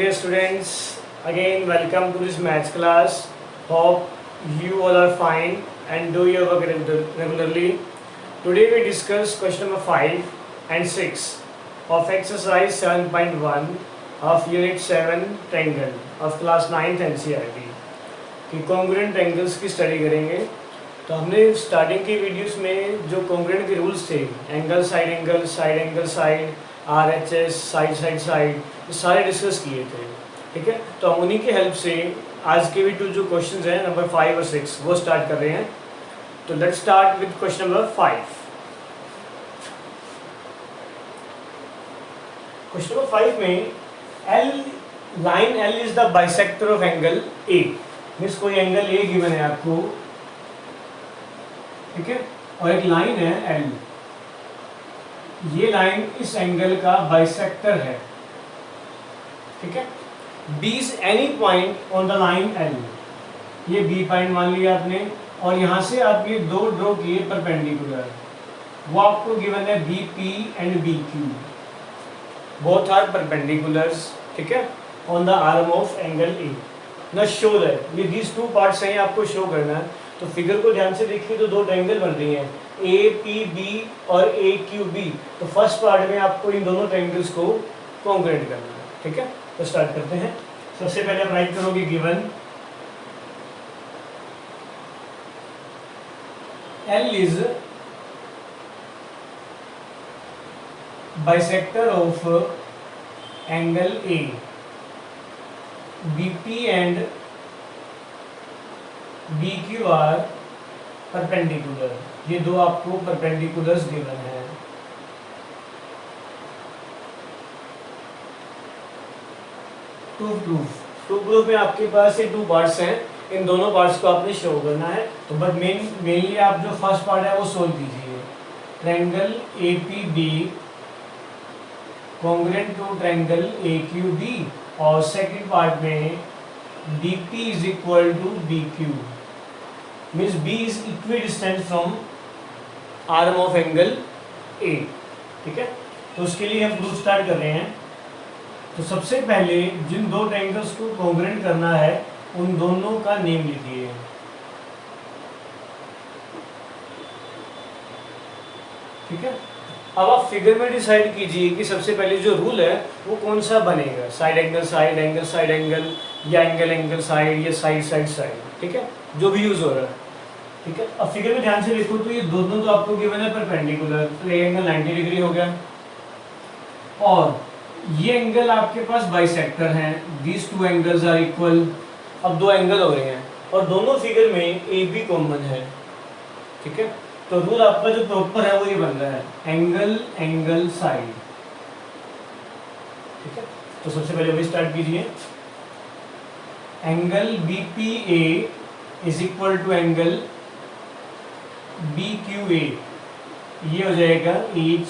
dear students, again welcome to this maths class. Hope you all are fine and do your work regularly. Today we discuss question number 5 and 6 of exercise 7.1 of unit 7 triangle of class 9th NCERT कि congruent angles की study करेंगे। तो हमने starting की videos में जो congruent के rules थे, angle side side, RHS, side side side, ये सारे डिस्कस किए थे। ठीक है, तो हम उन्हीं की हेल्प से आज के भी जो क्वेश्चंस हैं नंबर 5 और 6 वो स्टार्ट कर रहे हैं। तो let's start with question number 5। Question number 5 में line L is the bisector of angle A। Means कोई एंगल A गिवन है आपको, ठीक है, और एक लाइन है L। ये लाइन इस एंगल का बाइसेक्टर है, ठीक है। B is any point on the line L। ये B पॉइंट मान लिया आपने, और यहाँ से आप ये दो ड्रॉ किए परपेंडिकुलर, वो आपको गिवन है BP and BQ, both are perpendiculars, ठीक है, on the arm of angle A। ना शो दैट ये दीज टू पार्ट्स हैं, आपको शो करना है। तो फिगर को ध्यान से देखिए तो दो ट्रायंगल बन रही हैं, APB और AQB। तो फर्स्ट पार्ट में आपको इन दोनों ट्रायंगल्स को कॉन्ग्रुएंट करना है, ठीक है। तो स्टार्ट करते हैं। सबसे पहले आप राइट करोगे given L is bisector of angle A, BP and BQ are perpendicular. ये दो आपको परपेंडिकुलर्स गिवन है। टू प्रूफ में आपके पास ये टू पार्ट्स हैं, इन दोनों पार्ट्स को आपने शो करना है। तो बट मेनली आप जो फर्स्ट पार्ट है वो सोल्व कीजिए। Triangle APB congruent to triangle AQB, और सेकंड पार्ट में DP is equal to BQ, means B is equidistant from arm of angle A, ठीक है। तो उसके लिए हम प्रूफ स्टार्ट कर रहे हैं। तो सबसे पहले जिन दो ट्रायंगल्स को कॉन्ग्रुएंट करना है उन दोनों का नेम लिखिए, ठीक है। अब आप फिगर में डिसाइड कीजिए कि सबसे पहले जो रूल है वो कौन सा बनेगा, साइड एंगल साइड एंगल, या एंगल साइड, या साइड साइड साइड, ठीक है, जो भी यूज हो रहा है, ठीक है। अब फिगर में ध्यान से देखो तो ये दोनों तो आपको गिवन है परपेंडिकुलर, तो ये एंगल 90 डिग्री हो गया, और ये एंगल आपके पास बाइसेक्टर हैं, these two angles are equal. अब दो एंगल हो रहे हैं और दोनों फिगर में AB कॉमन है, ठीक है। तो रूल आपका जो प्रॉपर है वो ये बन रहा है एंगल साइड, ठीक है। तो सबसे पहले वही स्टार्ट कीजिए। Angle BPA is equal to angle BQA, ये हो जाएगा ईच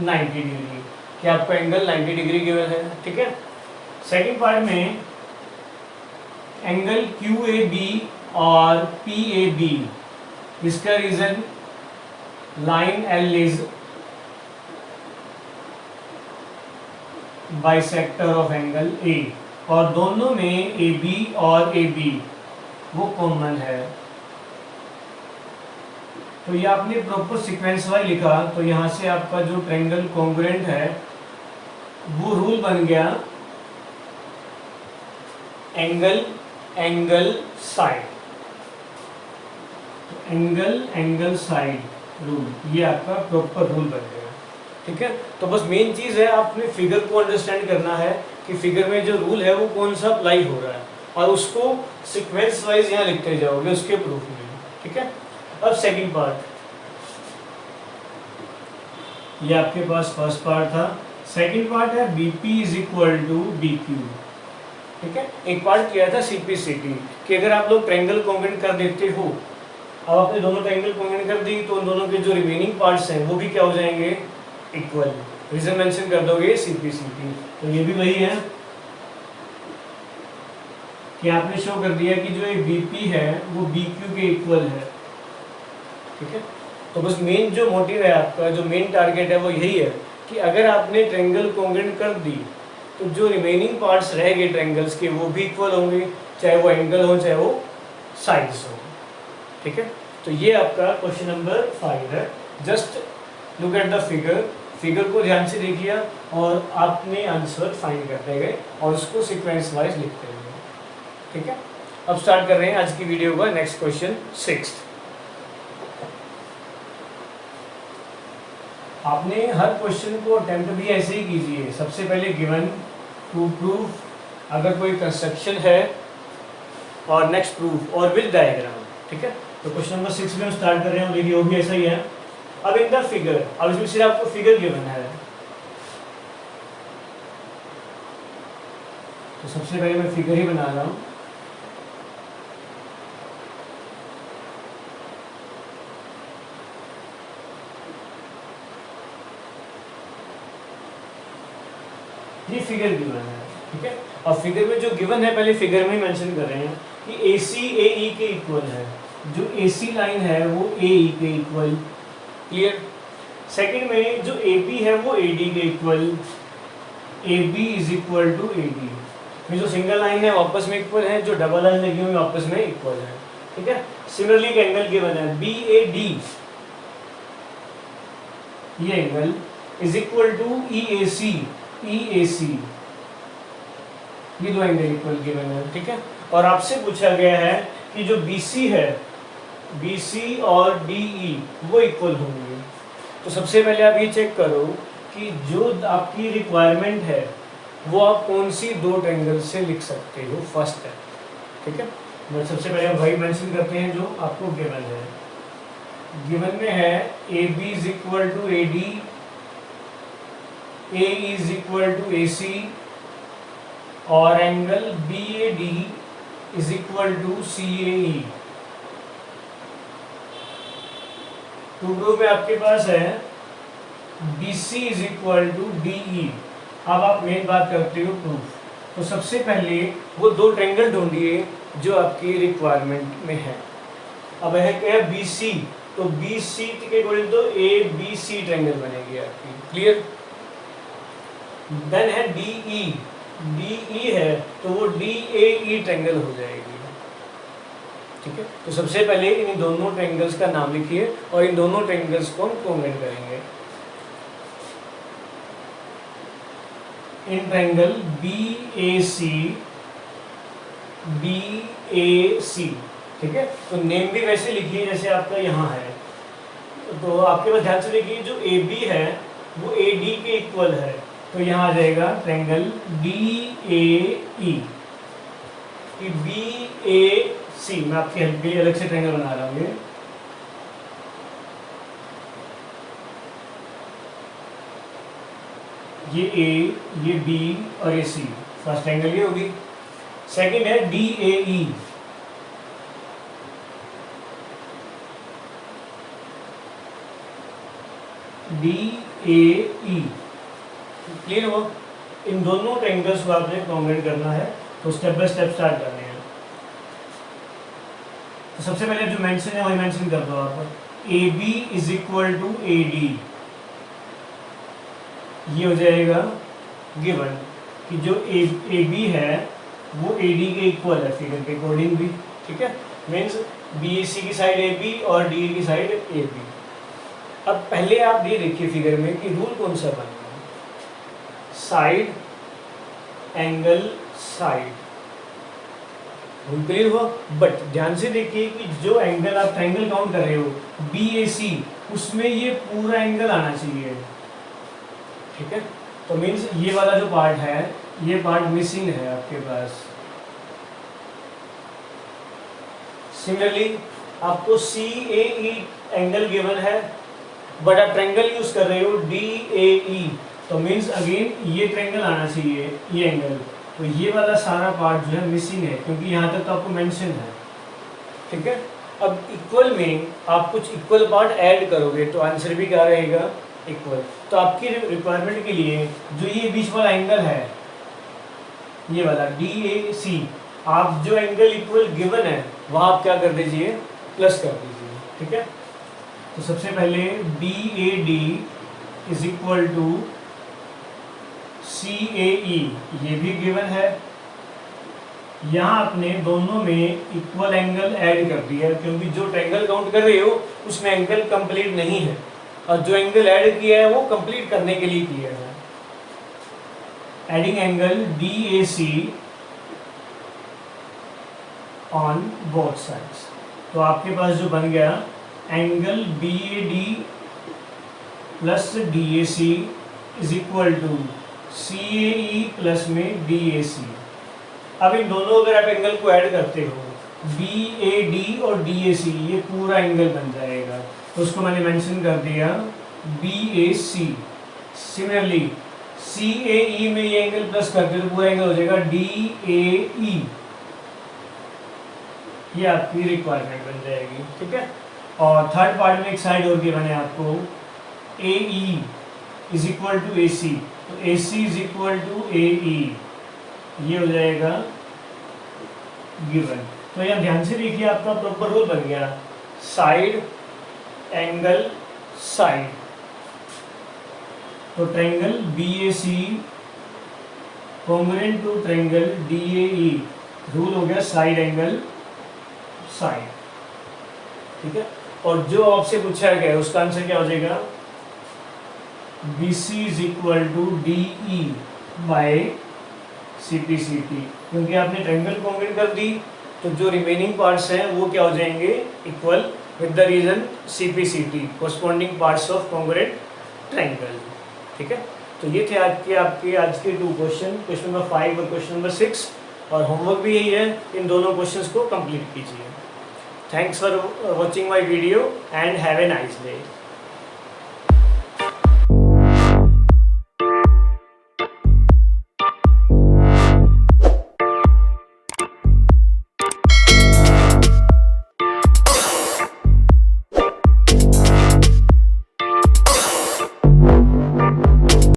90 डिग्री, कि आपका एंगल 90 डिग्री गिवन है, ठीक है। सेकंड पार्ट में एंगल QAB और PAB, इसका reason line L is bisector of angle A, और दोनों में AB और AB वो कॉमन है। तो ये आपने प्रॉपर सीक्वेंस वाइज लिखा, तो यहाँ से आपका जो ट्रायंगल कॉन्ग्रुएंट है वो रूल बन गया angle side, angle side rule, ये आपका प्रॉपर रूल बन गया, ठीक है। तो बस मेन चीज़ है आपने फिगर को अंडरस्टैंड करना है कि फिगर में जो रूल है वो कौन सा अप्लाई हो रहा है, और उसको सीक्वेंस वाइज यहाँ लिखते जाओगे उसके प्रूफ में, ठीक है। अब सेकंड पार्ट, ये आपके पास फर्स्ट पार्ट था, सेकंड पार्ट है BP is equal to BQ, ठीक है। एक पार्ट किया था CPCT कि अगर आप लोग ट्रायंगल कॉन्ग्रुएंट कर देते हो, अब आपने दोनों ट्रायंगल कॉन्ग्रुएंट कर दी तो उन दोनों के जो रिमेनिंग पार्ट्स हैं वो भी क्या हो जाएंगे, इक्वल। रीजन मेंशन कर दोगे CPCT। तो ये भी वही है कि आपने शो कर दिया कि जो एक BP है वो BQ के इक्वल है, ठीक है। तो बस मेन जो मोटिव है आपका, जो मेन टारगेट है वो यही है कि अगर आपने ट्रायंगल कॉन्ग्रुएंट कर दी तो जो रिमेनिंग पार्ट्स रह गए ट्रायंगल्स के वो भी इक्वल होंगे, चाहे वो एंगल हो चाहे वो साइड्स हो। ठीक है, तो ये आपका क्वेश्चन नंबर 5 है। Just look at the figure, figure को ध्यान से देखिए और आपने आंसर फाइंड करते गए और उसको सीक्वेंस वाइज लिखते गए। ठीक है, अब स्टार्ट कर रहे हैं आज की वीडियो का नेक्स्ट क्वेश्चन 6। आपने हर क्वेश्चन को अटेम्प्ट भी ऐसे ही कीजिए। सबसे पहले गिवन टू प्रूफ, अगर कोई कंस्ट्रक्शन है, और नेक्स्ट प्रूफ और विद डायग्राम। ठीक है, तो क्वेश्चन नंबर 6 में हम स्टार्ट कर रहे हैं, देखिए वो भी ऐसा ही है। अब इन द फिगर, अब इसमें सिर्फ आपको फिगर गिवन है, तो सबसे पहले मैं फिगर ही बना रहा हूँ। ये फिगर गिवन है। ठीक है, और फिगर में जो गिवन है पहले फिगर में ही मेंशन कर रहे हैं कि AC AE के इक्वल है। जो AC लाइन है वो AE के इक्वल, क्लियर। सेकंड में जो AB है वो AD के equal, AB is equal to AD। जो सिंगल लाइन है आपस में इक्वल है, जो डबल लाइन लगी हुई आपस में इक्वल है। ठीक है, सिमिलरली एक एंगल गिवन है BAD, ये angle is equal to EAC, ये दो एंगल इक्वल गिवन है। ठीक है, और आपसे पूछा गया है कि जो BC है, BC और DE वो इक्वल होंगे। तो सबसे पहले आप ये चेक करो कि जो आपकी रिक्वायरमेंट है वो आप कौन सी दो ट्रायंगल से लिख सकते हो, फर्स्ट है। ठीक है, मैं सबसे पहले वही मेंशन करते हैं जो आपको गिवन है। गिवन में है AB is equal to AD, A is equal to AC और angle BAD is equal to CAE। Two group में आपके पास है BC is equal to DE। अब आप मेन बात करते हो प्रूफ, तो सबसे पहले वो दो ट्रायंगल ढूंढिए जो आपकी रिक्वायरमेंट में है। अब है क्या है BC, तो BC के अकॉर्डिंग तो ABC ट्रायंगल बनेगी आपकी, क्लियर। देन है DE है तो वो DAE ट्रायंगल हो जाएगी। ठीक है, तो सबसे पहले इन दोनों ट्रायंगल्स का नाम लिखिए और इन दोनों ट्रायंगल्स को हम कॉम्बिनेट करेंगे। इन ट्रायंगल BAC, ठीक है, तो नेम भी वैसे लिखिए जैसे आपका यहाँ है। तो आपके पास ध्यान से देखिए जो AB है वो AD के इक्वल है, तो यहाँ आ जाएगा ट्रायंगल DAE। BAC मैं आपकी हेल्प के लिए अलग से ट्रायंगल बना रहा हूँ। ये A, ये B और ये C, फर्स्ट एंगल ये होगी। सेकंड है DAE, क्लियर हो। इन दोनों ट्रायंगल्स को आपने कॉम्बिनेट करना है, तो स्टेप बाय स्टेप स्टार्ट करने हैं। तो सबसे पहले जो मेंशन है वही मेंशन कर दो आप। AB is equal to AD, ये हो जाएगा गिवन कि जो AB है वो AD के इक्वल है फिगर के अकॉर्डिंग भी। ठीक है, मीन्स BAC की साइड AB और DE की साइड AB। अब पहले आप ये देखिए फिगर में कि रूल कौन सा बनेगा, side angle side, rule clear हुआ। बट ध्यान से देखिए कि जो एंगल आप ट्रायंगल काउंट कर रहे हो BAC, उसमें ये पूरा एंगल आना चाहिए। ठीक है, तो मीन्स ये वाला जो पार्ट है ये पार्ट मिसिंग है आपके पास। सिमिलरली आपको CAE एंगल गिवन है, बट आप ट्रायंगल यूज कर रहे हो DAE, तो मीन्स अगेन ये ट्रायंगल आना चाहिए, ये एंगल। तो ये वाला सारा पार्ट जो है मिसिंग है, क्योंकि यहाँ तक तो आपको मेंशन है। ठीक है, अब इक्वल में आप कुछ इक्वल पार्ट ऐड करोगे तो आंसर भी क्या रहेगा, इक्वल। तो आपकी रिक्वायरमेंट के लिए जो ये बीच वाला एंगल है, ये वाला DAC, आप जो एंगल इक्वल गिवन है वहाँ आप क्या कर दीजिए, प्लस कर दीजिए। ठीक है, तो सबसे पहले BAD is equal to CAE ये भी गिवन है। यहाँ आपने दोनों में इक्वल एंगल ऐड कर दिया, क्योंकि जो ट्रायंगल काउंट कर रहे हो उसमें एंगल कंप्लीट नहीं है, और जो एंगल ऐड किया है वो कंप्लीट करने के लिए किया है। Adding angle DAC on both sides, तो आपके पास जो बन गया angle BAD plus DAC is equal to CAE plus में DAC। अब इन दोनों अगर आप एंगल को ऐड करते हो BAD और DAC, ये पूरा एंगल बन जाएगा, तो उसको मैंने मेंशन कर दिया BAC। सिमिलरली CAE में ये एंगल प्लस करते तो पूरा एंगल हो जाएगा DAE, ये आपकी रिक्वायरमेंट बन जाएगी, ठीक है। और थर्ड पार्ट में एक साइड और गिवन है आपको AE is equal to AC, तो AC is equal to AE, ये हो जाएगा गिवन। तो यहाँ ध्यान से देखिए, आपका प्रॉपर रूल बन गया साइड एंगल साइड। तो triangle BAC congruent to triangle DAE, rule हो गया साइड एंगल साइड, ठीक है। और जो आपसे पूछा गया उसका आंसर क्या हो जाएगा, BC is equal to DE by CPCT, क्योंकि आपने ट्रायंगल कॉन्ग्रुएंट कर दी, तो जो रिमेनिंग पार्ट्स हैं वो क्या हो जाएंगे, equal with the reason CPCT, corresponding parts of congruent triangle, ठीक है। तो ये थे आज के 2 क्वेश्चन, क्वेश्चन नंबर 5 और क्वेश्चन नंबर 6, और होमवर्क भी यही है, इन दोनों क्वेश्चंस को कंप्लीट कीजिए। Thanks for watching my video and have a nice day.